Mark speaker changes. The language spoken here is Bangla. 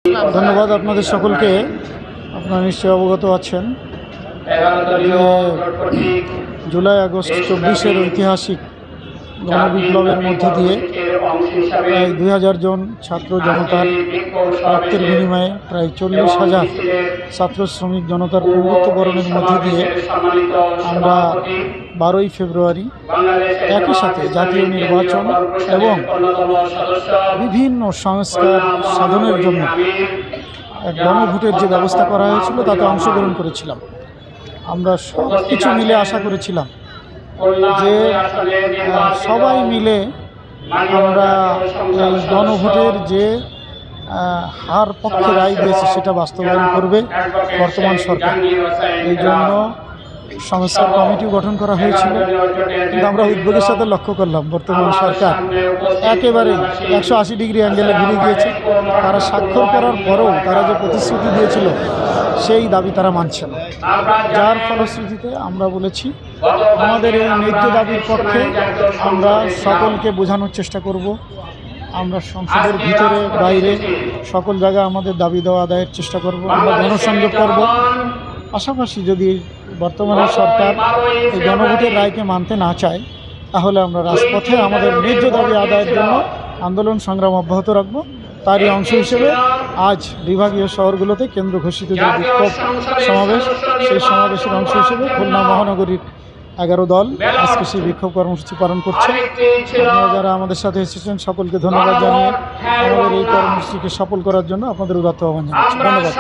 Speaker 1: ধন্যবাদ আপনাদের সকলকে। আপনারা নিশ্চয়ই অবগত আছেন জুলাই আগস্ট 24-এর ঐতিহাসিক গণবিপ্লবের মধ্য দিয়ে প্রায় 2000 জন ছাত্র জনতার রক্তের বিনিময়ে প্রায় 40,000 ছাত্র শ্রমিক জনতার প্রভুত্ব বরণের মধ্য দিয়ে আমরা 12ই ফেব্রুয়ারি একই সাথে জাতীয় নির্বাচন এবং বিভিন্ন সংস্কার সাধনের জন্য এক গণভোটের যে ব্যবস্থা করা হয়েছিল তাতে অংশগ্রহণ করেছিলাম। আমরা সব কিছু মিলে আশা করেছিলাম যে সবাই মিলে আমরা এই গণভোটের যে হার পক্ষে রায় দিয়েছে সেটা বাস্তবায়ন করবে বর্তমান সরকার। এই জন্য সংস্কার কমিটি গঠন করা হয়েছিল, কিন্তু আমরা উদ্বেগের সাথে লক্ষ্য করলাম বর্তমান সরকার একেবারে 180 ডিগ্রি অ্যাঙ্গেলে ঘুরে গিয়েছে। তারা স্বাক্ষর করার পরেও তারা যে প্রতিশ্রুতি দিয়েছিল সেই দাবি তারা মানছে না, যার ফলশ্রুতিতে আমরা বলেছি আমাদের এই ন্যায্য দাবির পক্ষে আমরা সকলকে বোঝানোর চেষ্টা করব। আমরা সংসদের ভিতরে বাইরে সকল জায়গায় আমাদের দাবি দেওয়া আদায়ের চেষ্টা করব। আমরা গণসংযোগ করব। পাশাপাশি যদি বর্তমানে সরকার এই গণভোটের রায়কে মানতে না চায় তাহলে আমরা রাজপথে আমাদের ন্যায্য দাবি আদায়ের জন্য আন্দোলন সংগ্রাম অব্যাহত রাখব। তারই অংশ হিসেবে আজ বিভাগীয় শহরগুলোতে কেন্দ্র ঘোষিত যে বিক্ষোভ সমাবেশ, সেই সমাবেশের অংশ হিসেবে খুলনা মহানগরীর 11 দল আজকে সেই বিক্ষোভ কর্মসূচি পালন করছে। আপনারা যারা আমাদের সাথে এসেছেন সকলকে ধন্যবাদ জানিয়ে আমাদের এই কর্মসূচিকে সফল করার জন্য আপনাদের উদাত্ত আহ্বান জানাচ্ছি। ধন্যবাদ।